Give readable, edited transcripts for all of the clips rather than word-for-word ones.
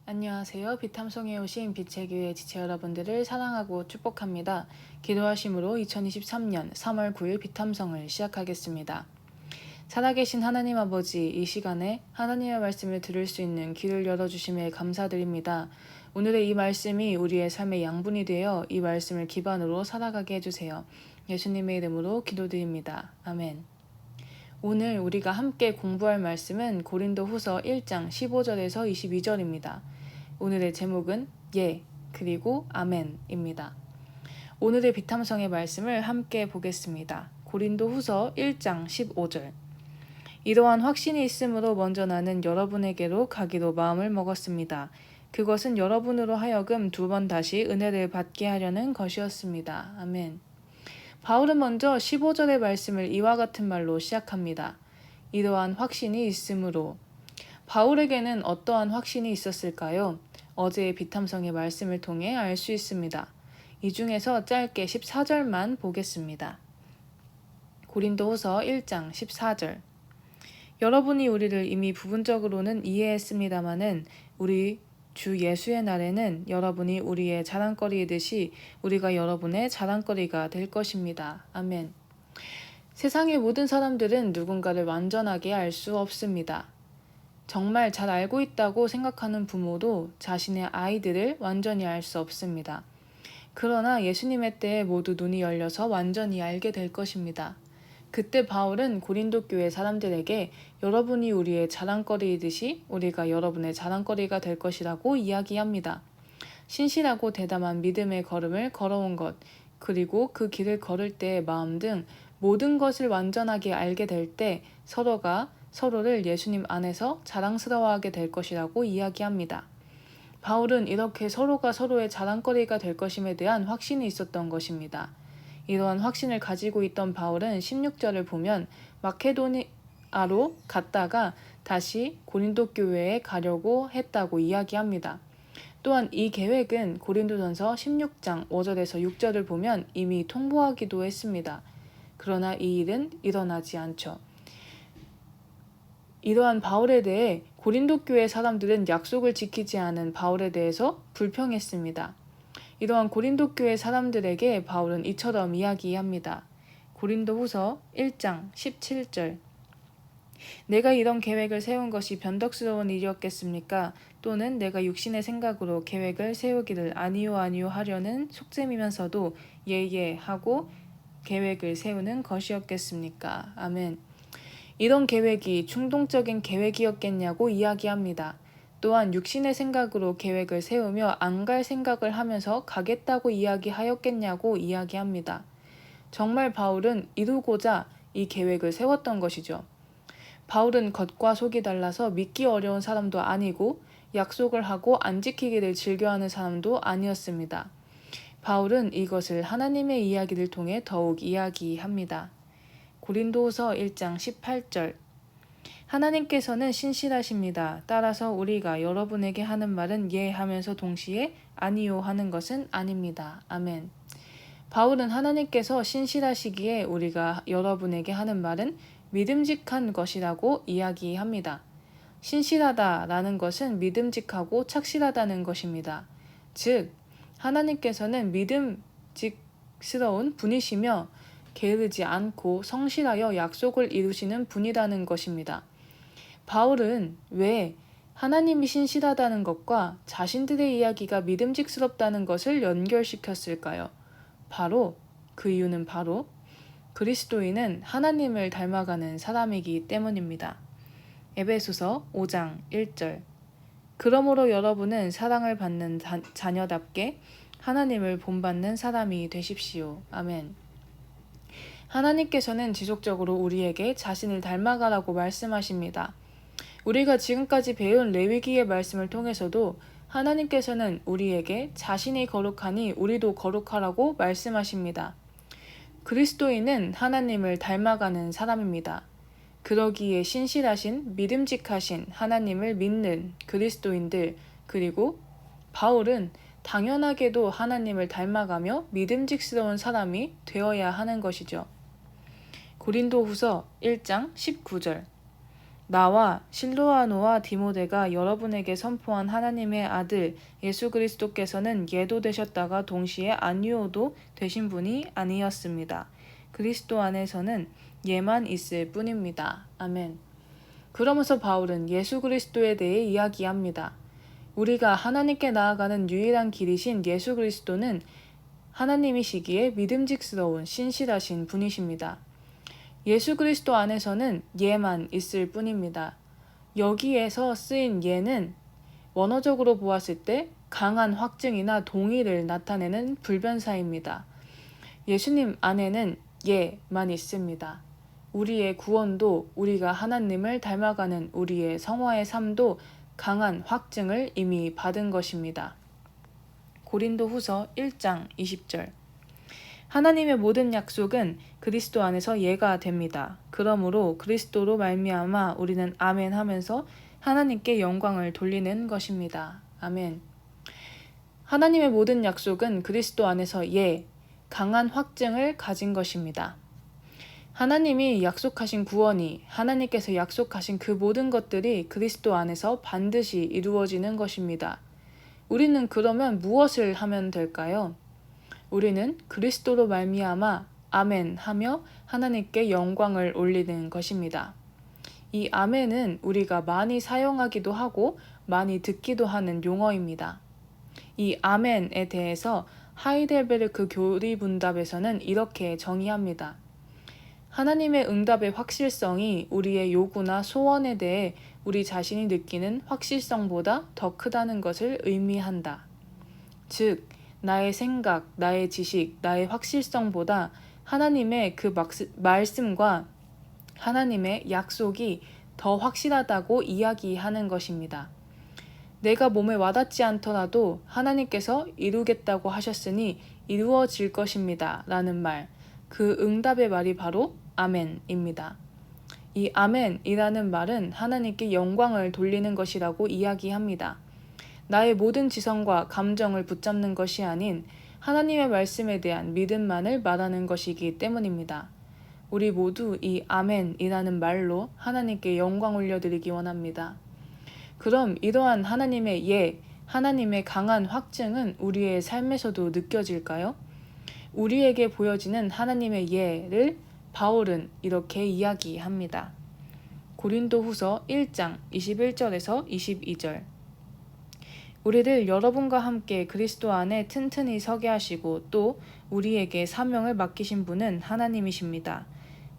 안녕하세요. 비탐성에 오신 빛의 교회 지체 여러분들을 사랑하고 축복합니다. 기도하심으로 2023년 3월 9일 비탐성을 시작하겠습니다. 살아계신 하나님 아버지, 이 시간에 하나님의 말씀을 들을 수 있는 귀를 열어주심에 감사드립니다. 오늘의 이 말씀이 우리의 삶의 양분이 되어 이 말씀을 기반으로 살아가게 해주세요. 예수님의 이름으로 기도드립니다. 아멘. 오늘 우리가 함께 공부할 말씀은 고린도후서 1장 15절에서 22절입니다. 오늘의 제목은 예, 그리고 아멘입니다. 오늘의 비탐성의 말씀을 함께 보겠습니다. 고린도후서 1장 15절. 이러한 확신이 있으므로 먼저 나는 여러분에게로 가기로 마음을 먹었습니다. 그것은 여러분으로 하여금 두 번 다시 은혜를 받게 하려는 것이었습니다. 아멘. 바울은 먼저 15절의 말씀을 이와 같은 말로 시작합니다. 이러한 확신이 있으므로. 바울에게는 어떠한 확신이 있었을까요? 어제의 비탐성의 말씀을 통해 알 수 있습니다. 이 중에서 짧게 14절만 보겠습니다. 고린도후서 1장 14절. 여러분이 우리를 이미 부분적으로는 이해했습니다마는 우리 주 예수의 날에는 여러분이 우리의 자랑거리이듯이 우리가 여러분의 자랑거리가 될 것입니다. 아멘. 세상의 모든 사람들은 누군가를 완전하게 알 수 없습니다. 정말 잘 알고 있다고 생각하는 부모도 자신의 아이들을 완전히 알 수 없습니다. 그러나 예수님의 때에 모두 눈이 열려서 완전히 알게 될 것입니다. 그때 바울은 고린도 교회 사람들에게 여러분이 우리의 자랑거리이듯이 우리가 여러분의 자랑거리가 될 것이라고 이야기합니다. 신실하고 대담한 믿음의 걸음을 걸어온 것, 그리고 그 길을 걸을 때의 마음 등 모든 것을 완전하게 알게 될 때 서로가 서로를 예수님 안에서 자랑스러워하게 될 것이라고 이야기합니다. 바울은 이렇게 서로가 서로의 자랑거리가 될 것임에 대한 확신이 있었던 것입니다. 이러한 확신을 가지고 있던 바울은 16절을 보면 마케도니아로 갔다가 다시 고린도 교회에 가려고 했다고 이야기합니다. 또한 이 계획은 고린도전서 16장 5절에서 6절을 보면 이미 통보하기도 했습니다. 그러나 이 일은 일어나지 않죠. 이러한 바울에 대해 고린도 교회 사람들은 약속을 지키지 않은 바울에 대해서 불평했습니다. 이러한 고린도 교회 사람들에게 바울은 이처럼 이야기합니다. 고린도후서 1장 17절. 내가 이런 계획을 세운 것이 변덕스러운 일이었겠습니까? 또는 내가 육신의 생각으로 계획을 세우기를 아니요 하려는 속셈이면서도 예예 하고 계획을 세우는 것이었겠습니까? 아멘. 이런 계획이 충동적인 계획이었겠냐고 이야기합니다. 또한 육신의 생각으로 계획을 세우며 안 갈 생각을 하면서 가겠다고 이야기하였겠냐고 이야기합니다. 정말 바울은 이루고자 이 계획을 세웠던 것이죠. 바울은 겉과 속이 달라서 믿기 어려운 사람도 아니고 약속을 하고 안 지키기를 즐겨하는 사람도 아니었습니다. 바울은 이것을 하나님의 이야기를 통해 더욱 이야기합니다. 고린도후서 1장 18절. 하나님께서는 신실하십니다. 따라서 우리가 여러분에게 하는 말은 예 하면서 동시에 아니요 하는 것은 아닙니다. 아멘. 바울은 하나님께서 신실하시기에 우리가 여러분에게 하는 말은 믿음직한 것이라고 이야기합니다. 신실하다라는 것은 믿음직하고 착실하다는 것입니다. 즉, 하나님께서는 믿음직스러운 분이시며 게으르지 않고 성실하여 약속을 이루시는 분이라는 것입니다. 바울은 왜 하나님이 신실하다는 것과 자신들의 이야기가 믿음직스럽다는 것을 연결시켰을까요? 그 이유는 바로 그리스도인은 하나님을 닮아가는 사람이기 때문입니다. 에베소서 5장 1절. 그러므로 여러분은 사랑을 받는 자녀답게 하나님을 본받는 사람이 되십시오. 아멘. 하나님께서는 지속적으로 우리에게 자신을 닮아가라고 말씀하십니다. 우리가 지금까지 배운 레위기의 말씀을 통해서도 하나님께서는 우리에게 자신이 거룩하니 우리도 거룩하라고 말씀하십니다. 그리스도인은 하나님을 닮아가는 사람입니다. 그러기에 신실하신, 믿음직하신 하나님을 믿는 그리스도인들, 그리고 바울은 당연하게도 하나님을 닮아가며 믿음직스러운 사람이 되어야 하는 것이죠. 고린도후서 1장 19절. 나와 실로아노와 디모데가 여러분에게 선포한 하나님의 아들 예수 그리스도께서는 예도 되셨다가 동시에 안유오도 되신 분이 아니었습니다. 그리스도 안에서는 예만 있을 뿐입니다. 아멘. 그러면서 바울은 예수 그리스도에 대해 이야기합니다. 우리가 하나님께 나아가는 유일한 길이신 예수 그리스도는 하나님이시기에 믿음직스러운 신실하신 분이십니다. 예수 그리스도 안에서는 예만 있을 뿐입니다. 여기에서 쓰인 예는 원어적으로 보았을 때 강한 확증이나 동의를 나타내는 불변사입니다. 예수님 안에는 예만 있습니다. 우리의 구원도 우리가 하나님을 닮아가는 우리의 성화의 삶도 강한 확증을 이미 받은 것입니다. 고린도후서 1장 20절. 하나님의 모든 약속은 그리스도 안에서 예가 됩니다. 그러므로 그리스도로 말미암아 우리는 아멘 하면서 하나님께 영광을 돌리는 것입니다. 아멘. 하나님의 모든 약속은 그리스도 안에서 강한 확증을 가진 것입니다. 하나님이 약속하신 구원이 하나님께서 약속하신 그 모든 것들이 그리스도 안에서 반드시 이루어지는 것입니다. 우리는 그러면 무엇을 하면 될까요? 우리는 그리스도로 말미암아 아멘 하며 하나님께 영광을 올리는 것입니다. 이 아멘은 우리가 많이 사용하기도 하고 많이 듣기도 하는 용어입니다. 이 아멘에 대해서 하이델베르크 교리분답에서는 이렇게 정의합니다. 하나님의 응답의 확실성이 우리의 요구나 소원에 대해 우리 자신이 느끼는 확실성보다 더 크다는 것을 의미한다. 즉, 나의 생각, 나의 지식, 나의 확실성보다 하나님의 그 말씀과 하나님의 약속이 더 확실하다고 이야기하는 것입니다. 내가 몸에 와닿지 않더라도 하나님께서 이루겠다고 하셨으니 이루어질 것입니다. 라는 말, 그 응답의 말이 바로 아멘입니다. 이 아멘이라는 말은 하나님께 영광을 돌리는 것이라고 이야기합니다. 나의 모든 지성과 감정을 붙잡는 것이 아닌 하나님의 말씀에 대한 믿음만을 말하는 것이기 때문입니다. 우리 모두 이 아멘이라는 말로 하나님께 영광 올려드리기 원합니다. 그럼 이러한 하나님의 하나님의 강한 확증은 우리의 삶에서도 느껴질까요? 우리에게 보여지는 하나님의 예를 바울은 이렇게 이야기합니다. 고린도후서 1장 21절에서 22절. 우리를 여러분과 함께 그리스도 안에 튼튼히 서게 하시고 또 우리에게 사명을 맡기신 분은 하나님이십니다.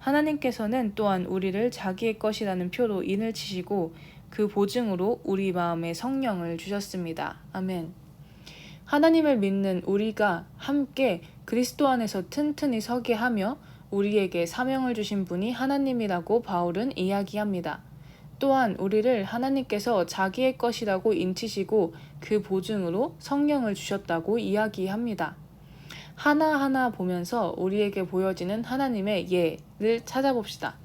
하나님께서는 또한 우리를 자기의 것이라는 표로 인을 치시고 그 보증으로 우리 마음에 성령을 주셨습니다. 아멘. 하나님을 믿는 우리가 함께 그리스도 안에서 튼튼히 서게 하며 우리에게 사명을 주신 분이 하나님이라고 바울은 이야기합니다. 또한 우리를 하나님께서 자기의 것이라고 인치시고 그 보증으로 성령을 주셨다고 이야기합니다. 하나하나 보면서 우리에게 보여지는 하나님의 예를 찾아봅시다.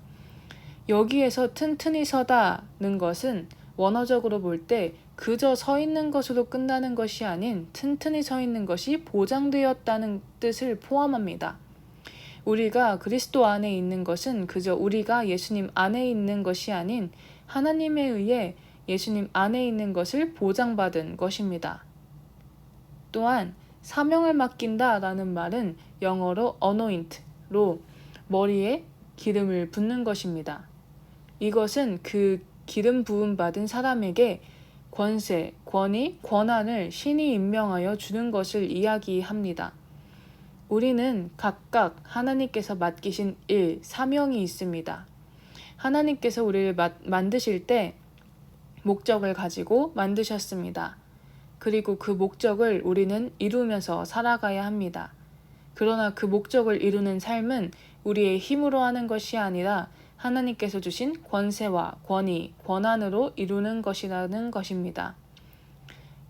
여기에서 튼튼히 서다는 것은 원어적으로 볼 때 그저 서 있는 것으로 끝나는 것이 아닌 튼튼히 서 있는 것이 보장되었다는 뜻을 포함합니다. 우리가 그리스도 안에 있는 것은 그저 우리가 예수님 안에 있는 것이 아닌 하나님에 의해 예수님 안에 있는 것을 보장받은 것입니다. 또한 사명을 맡긴다 라는 말은 영어로 anoint로 머리에 기름을 붓는 것입니다. 이것은 그 기름 부음 받은 사람에게 권세, 권위, 권한을 신이 임명하여 주는 것을 이야기합니다. 우리는 각각 하나님께서 맡기신 일, 사명이 있습니다. 하나님께서 우리를 만드실 때 목적을 가지고 만드셨습니다. 그리고 그 목적을 우리는 이루면서 살아가야 합니다. 그러나 그 목적을 이루는 삶은 우리의 힘으로 하는 것이 아니라 하나님께서 주신 권세와 권위, 권한으로 이루는 것이라는 것입니다.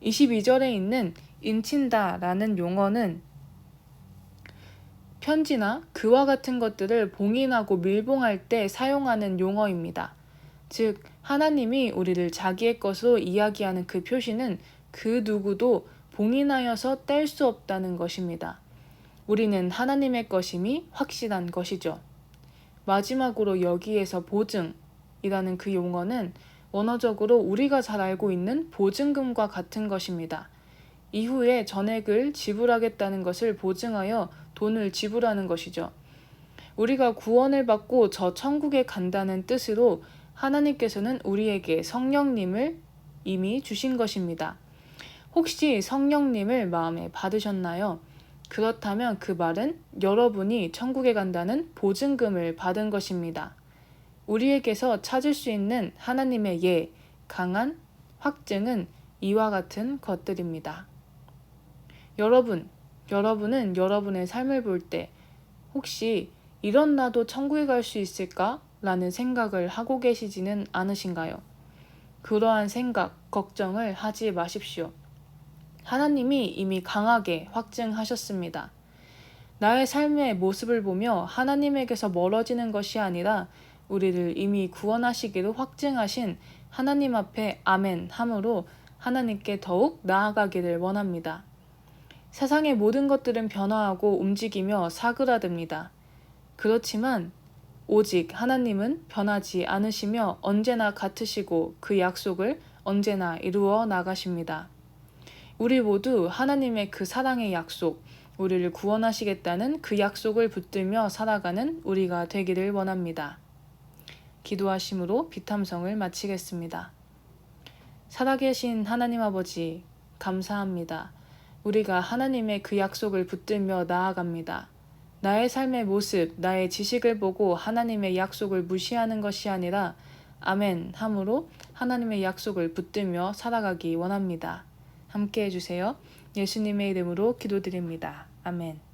22절에 있는 인친다 라는 용어는 편지나 그와 같은 것들을 봉인하고 밀봉할 때 사용하는 용어입니다. 즉, 하나님이 우리를 자기의 것으로 이야기하는 그 표시는 그 누구도 봉인하여서 뗄 수 없다는 것입니다. 우리는 하나님의 것임이 확실한 것이죠. 마지막으로 여기에서 보증, 이라는 그 용어는 원어적으로 우리가 잘 알고 있는 보증금과 같은 것입니다. 이후에 전액을 지불하겠다는 것을 보증하여 돈을 지불하는 것이죠. 우리가 구원을 받고 저 천국에 간다는 뜻으로 하나님께서는 우리에게 성령님을 이미 주신 것입니다. 혹시 성령님을 마음에 받으셨나요? 그렇다면 그 말은 여러분이 천국에 간다는 보증금을 받은 것입니다. 우리에게서 찾을 수 있는 하나님의 강한 확증은 이와 같은 것들입니다. 여러분은 여러분의 삶을 볼 때 혹시 이런 나도 천국에 갈 수 있을까? 라는 생각을 하고 계시지는 않으신가요? 그러한 생각, 걱정을 하지 마십시오. 하나님이 이미 강하게 확증하셨습니다. 나의 삶의 모습을 보며 하나님에게서 멀어지는 것이 아니라 우리를 이미 구원하시기로 확증하신 하나님 앞에 아멘 함으로 하나님께 더욱 나아가기를 원합니다. 세상의 모든 것들은 변화하고 움직이며 사그라듭니다. 그렇지만 오직 하나님은 변하지 않으시며 언제나 같으시고 그 약속을 언제나 이루어 나가십니다. 우리 모두 하나님의 그 사랑의 약속, 우리를 구원하시겠다는 그 약속을 붙들며 살아가는 우리가 되기를 원합니다. 기도하심으로 비탐성을 마치겠습니다. 살아계신 하나님 아버지, 감사합니다. 우리가 하나님의 그 약속을 붙들며 나아갑니다. 나의 삶의 모습, 나의 지식을 보고 하나님의 약속을 무시하는 것이 아니라 아멘 함으로 하나님의 약속을 붙들며 살아가기 원합니다. 함께 해주세요. 예수님의 이름으로 기도드립니다. 아멘.